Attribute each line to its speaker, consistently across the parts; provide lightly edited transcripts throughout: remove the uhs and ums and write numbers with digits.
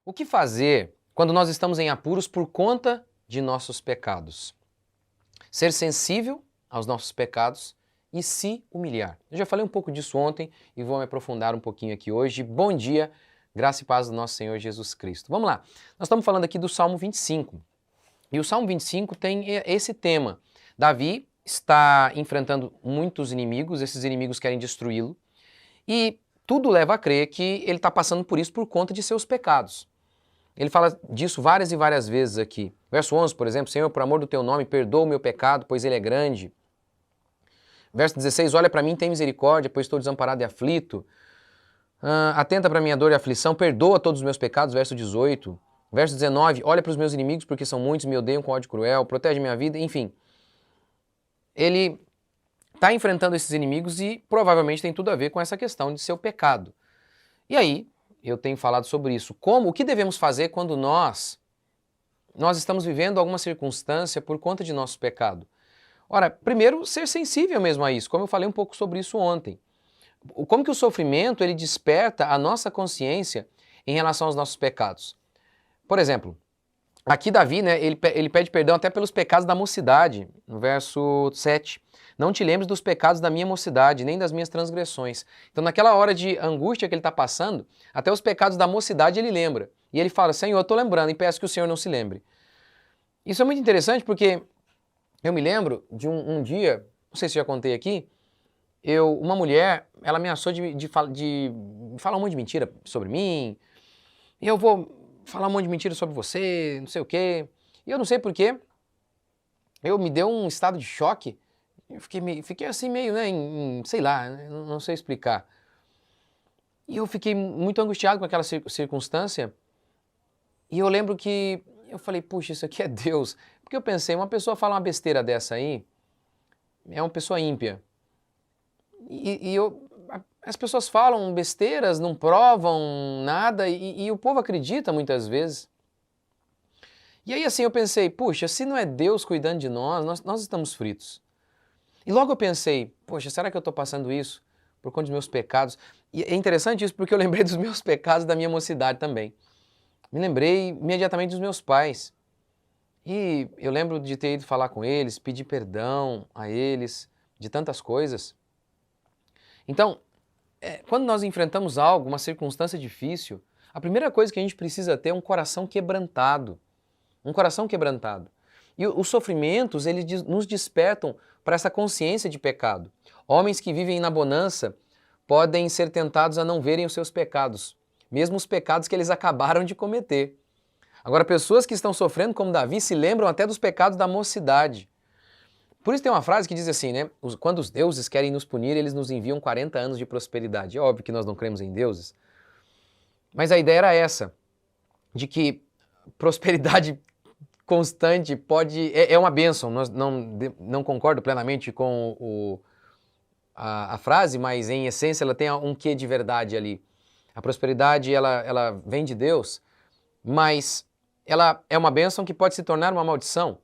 Speaker 1: O que fazer quando nós estamos em apuros por conta de nossos pecados? Ser sensível aos nossos pecados e se humilhar. Eu já falei um pouco disso ontem e vou me aprofundar um pouquinho aqui hoje. Bom dia, graça e paz do nosso Senhor Jesus Cristo. Vamos lá, nós estamos falando aqui do Salmo 25. E o Salmo 25 tem esse tema. Davi está enfrentando muitos inimigos, esses inimigos querem destruí-lo, e tudo leva a crer que ele está passando por isso por conta de seus pecados. Ele fala disso várias e várias vezes aqui. Verso 11, por exemplo, Senhor, por amor do teu nome, perdoa o meu pecado, pois ele é grande. Verso 16, olha para mim, tem misericórdia, pois estou desamparado e aflito. Atenta para minha dor e aflição, perdoa todos os meus pecados. Verso 18. Verso 19, olha para os meus inimigos, porque são muitos, me odeiam com ódio cruel, protege minha vida, enfim. Ele está enfrentando esses inimigos e provavelmente tem tudo a ver com essa questão de seu pecado. E aí, eu tenho falado sobre isso. O que devemos fazer quando nós estamos vivendo alguma circunstância por conta de nosso pecado? Ora, primeiro, ser sensível mesmo a isso, como eu falei um pouco sobre isso ontem. Como que o sofrimento, ele desperta a nossa consciência em relação aos nossos pecados? Por exemplo, aqui Davi, né, ele pede perdão até pelos pecados da mocidade, no verso 7. Não te lembres dos pecados da minha mocidade, nem das minhas transgressões. Então, naquela hora de angústia que ele está passando, até os pecados da mocidade ele lembra. E ele fala, Senhor, eu estou lembrando e peço que o Senhor não se lembre. Isso é muito interessante porque eu me lembro de um dia, não sei se já contei aqui, uma mulher, ela ameaçou de falar um monte de mentira sobre mim, e eu vou falar um monte de mentira sobre você, não sei o quê. E eu não sei porquê, me deu um estado de choque. Eu fiquei assim meio, né, sei lá, não sei explicar. E eu fiquei muito angustiado com aquela circunstância. E eu lembro que eu falei, puxa, isso aqui é Deus. Porque eu pensei, uma pessoa fala uma besteira dessa aí, é uma pessoa ímpia. As pessoas falam besteiras, não provam nada, e o povo acredita muitas vezes. E aí assim eu pensei, puxa, se não é Deus cuidando de nós estamos fritos. E logo eu pensei, poxa, será que eu estou passando isso por conta dos meus pecados? E é interessante isso porque eu lembrei dos meus pecados da minha mocidade também. Me lembrei imediatamente dos meus pais. E eu lembro de ter ido falar com eles, pedir perdão a eles, de tantas coisas. Então, quando nós enfrentamos algo, uma circunstância difícil, a primeira coisa que a gente precisa ter é um coração quebrantado. Um coração quebrantado. E os sofrimentos, eles nos despertam para essa consciência de pecado. Homens que vivem na bonança podem ser tentados a não verem os seus pecados, mesmo os pecados que eles acabaram de cometer. Agora, pessoas que estão sofrendo como Davi se lembram até dos pecados da mocidade. Por isso tem uma frase que diz assim, né? Quando os deuses querem nos punir, eles nos enviam 40 anos de prosperidade. É óbvio que nós não cremos em deuses, mas a ideia era essa, de que prosperidade constante é uma bênção. Não concordo plenamente com a frase, mas em essência ela tem um quê de verdade ali. A prosperidade ela vem de Deus, mas ela é uma bênção que pode se tornar uma maldição,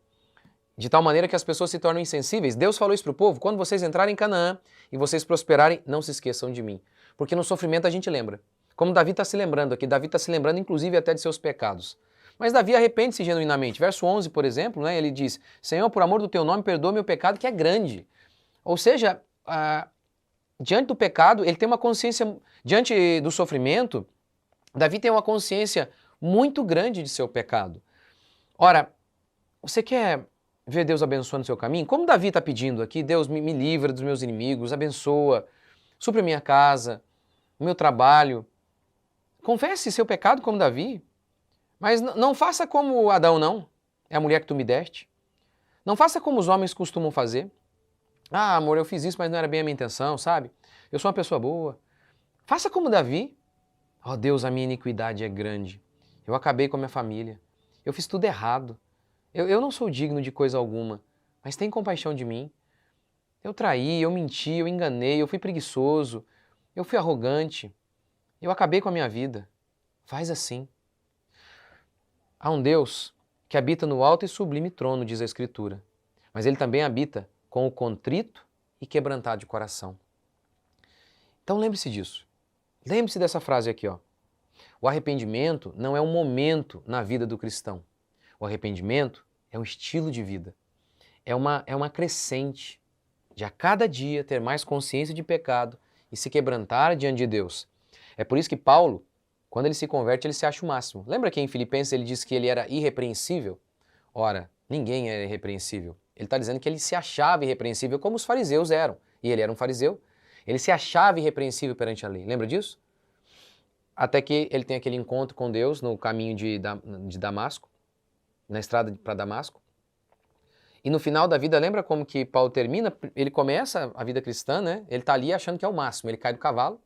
Speaker 1: de tal maneira que as pessoas se tornam insensíveis. Deus falou isso para o povo, quando vocês entrarem em Canaã e vocês prosperarem, não se esqueçam de mim. Porque no sofrimento a gente lembra. Como Davi está se lembrando aqui, Davi está se lembrando inclusive até de seus pecados. Mas Davi arrepende-se genuinamente. Verso 11, por exemplo, né, ele diz, Senhor, por amor do teu nome, perdoa meu pecado que é grande. Ou seja, diante do pecado, ele tem uma consciência, diante do sofrimento, Davi tem uma consciência muito grande de seu pecado. Ora, você quer ver Deus abençoando o seu caminho? Como Davi está pedindo aqui, Deus me livra dos meus inimigos, abençoa, supre a minha casa, o meu trabalho. Confesse seu pecado como Davi. Mas não faça como Adão, não. É a mulher que tu me deste. Não faça como os homens costumam fazer. Ah, amor, eu fiz isso, mas não era bem a minha intenção, sabe? Eu sou uma pessoa boa. Faça como Davi. Oh, Deus, a minha iniquidade é grande. Eu acabei com a minha família. Eu fiz tudo errado. Eu não sou digno de coisa alguma. Mas tem compaixão de mim. Eu traí, eu menti, eu enganei, eu fui preguiçoso. Eu fui arrogante. Eu acabei com a minha vida. Faz assim. Há um Deus que habita no alto e sublime trono, diz a Escritura. Mas ele também habita com o contrito e quebrantado de coração. Então lembre-se disso. Lembre-se dessa frase aqui, ó. O arrependimento não é um momento na vida do cristão. O arrependimento é um estilo de vida. É uma crescente de a cada dia ter mais consciência de pecado e se quebrantar diante de Deus. É por isso que Paulo, quando ele se converte, ele se acha o máximo. Lembra que em Filipenses ele disse que ele era irrepreensível? Ora, ninguém era irrepreensível. Ele está dizendo que ele se achava irrepreensível como os fariseus eram. E ele era um fariseu. Ele se achava irrepreensível perante a lei. Lembra disso? Até que ele tem aquele encontro com Deus no caminho de Damasco, na estrada para Damasco. E no final da vida, lembra como que Paulo termina? Ele começa a vida cristã, né? Ele está ali achando que é o máximo. Ele cai do cavalo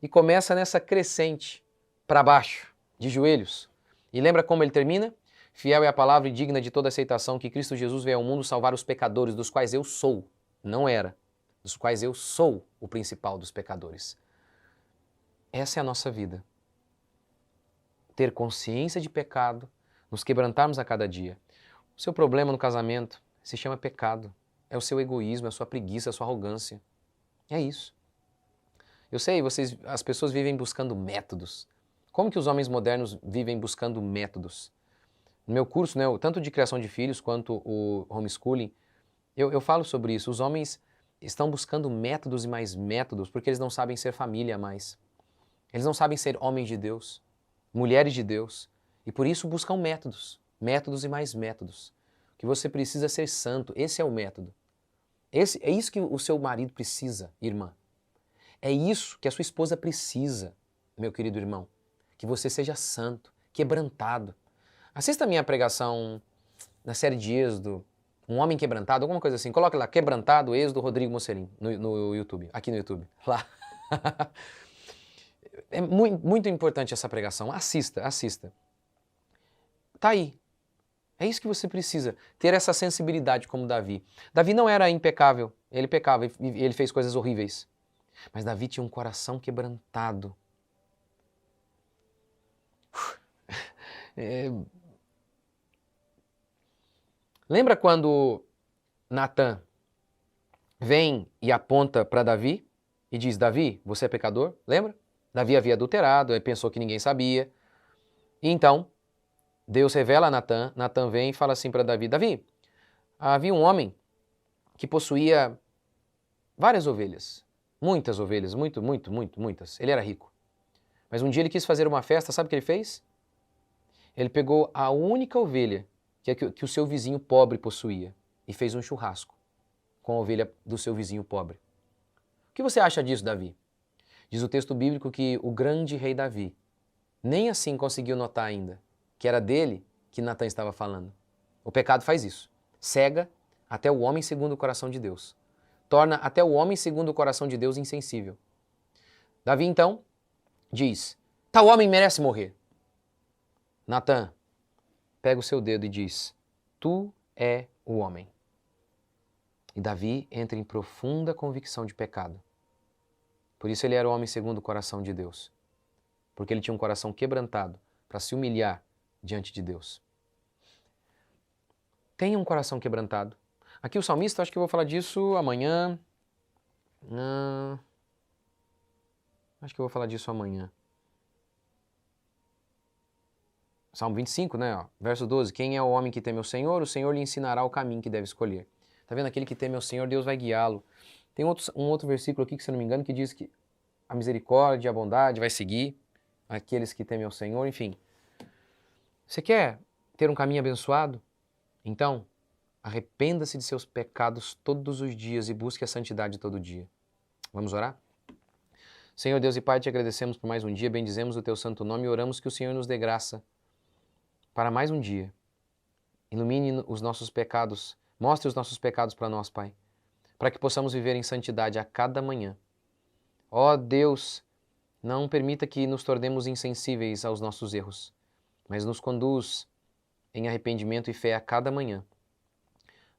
Speaker 1: e começa nessa crescente para baixo, de joelhos. E lembra como ele termina? Fiel é a palavra e digna de toda aceitação que Cristo Jesus veio ao mundo salvar os pecadores, dos quais eu sou, não era, dos quais eu sou o principal dos pecadores. Essa é a nossa vida. Ter consciência de pecado, nos quebrantarmos a cada dia. O seu problema no casamento se chama pecado. É o seu egoísmo, é a sua preguiça, é a sua arrogância. É isso. Eu sei, as pessoas vivem buscando métodos. Como que os homens modernos vivem buscando métodos? No meu curso, né, tanto de criação de filhos quanto o homeschooling, eu falo sobre isso. Os homens estão buscando métodos e mais métodos porque eles não sabem ser família mais. Eles não sabem ser homens de Deus, mulheres de Deus, e por isso buscam métodos, métodos e mais métodos. O que você precisa é ser santo, esse é o método. É isso que o seu marido precisa, irmã. É isso que a sua esposa precisa, meu querido irmão. Que você seja santo, quebrantado. Assista a minha pregação na série de Êxodo, Um Homem Quebrantado, alguma coisa assim. Coloque lá, Quebrantado, Êxodo, Rodrigo Mocelin, no YouTube, aqui no YouTube. Lá. É muito importante essa pregação. Assista, assista. Tá aí. É isso que você precisa, ter essa sensibilidade como Davi. Davi não era impecável, ele pecava e ele fez coisas horríveis. Mas Davi tinha um coração quebrantado. Lembra quando Natan vem e aponta para Davi e diz, Davi, você é pecador? Lembra? Davi havia adulterado, ele pensou que ninguém sabia. E então, Deus revela a Natan, Natan vem e fala assim para Davi, Davi, havia um homem que possuía várias ovelhas, muitas ovelhas, muitas. Ele era rico. Mas um dia ele quis fazer uma festa, sabe o que ele fez? Ele pegou a única ovelha que o seu vizinho pobre possuía e fez um churrasco com a ovelha do seu vizinho pobre. O que você acha disso, Davi? Diz o texto bíblico que o grande rei Davi nem assim conseguiu notar ainda que era dele que Natan estava falando. O pecado faz isso. Cega até o homem segundo o coração de Deus. Torna até o homem segundo o coração de Deus insensível. Davi, então, diz, tal homem merece morrer. Natan pega o seu dedo e diz, tu é o homem. E Davi entra em profunda convicção de pecado. Por isso ele era o homem segundo o coração de Deus. Porque ele tinha um coração quebrantado para se humilhar diante de Deus. Tenha um coração quebrantado. Aqui o salmista, acho que eu vou falar disso amanhã. Acho que eu vou falar disso amanhã. Salmo 25, né? Ó, verso 12. Quem é o homem que teme ao Senhor? O Senhor lhe ensinará o caminho que deve escolher. Tá vendo? Aquele que teme ao Senhor, Deus vai guiá-lo. Tem um outro versículo aqui, que se eu não me engano, que diz que a misericórdia e a bondade vai seguir aqueles que temem ao Senhor. Enfim. Você quer ter um caminho abençoado? Então, arrependa-se de seus pecados todos os dias e busque a santidade todo dia. Vamos orar? Senhor Deus e Pai, te agradecemos por mais um dia, bendizemos o teu santo nome e oramos que o Senhor nos dê graça para mais um dia. Ilumine os nossos pecados, mostre os nossos pecados para nós, Pai, para que possamos viver em santidade a cada manhã. Ó Deus, não permita que nos tornemos insensíveis aos nossos erros, mas nos conduz em arrependimento e fé a cada manhã.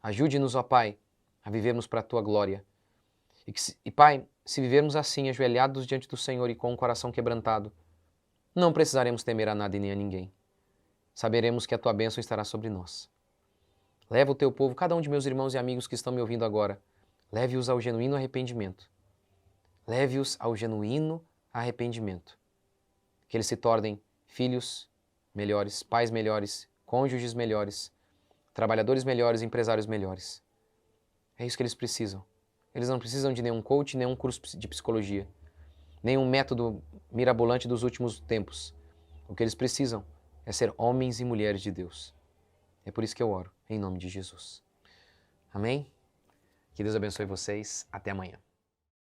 Speaker 1: Ajude-nos, ó Pai, a vivermos para a Tua glória. E Pai, se vivermos assim, ajoelhados diante do Senhor e com o coração quebrantado, não precisaremos temer a nada e nem a ninguém. Saberemos que a Tua bênção estará sobre nós. Leva o Teu povo, cada um de meus irmãos e amigos que estão me ouvindo agora, leve-os ao genuíno arrependimento. Leve-os ao genuíno arrependimento. que eles se tornem filhos melhores, pais melhores, cônjuges melhores, trabalhadores melhores, empresários melhores. É isso que eles precisam. Eles não precisam de nenhum coach, nenhum curso de psicologia, nenhum método mirabolante dos últimos tempos. O que eles precisam é ser homens e mulheres de Deus. É por isso que eu oro, em nome de Jesus. Amém? Que Deus abençoe vocês. Até amanhã.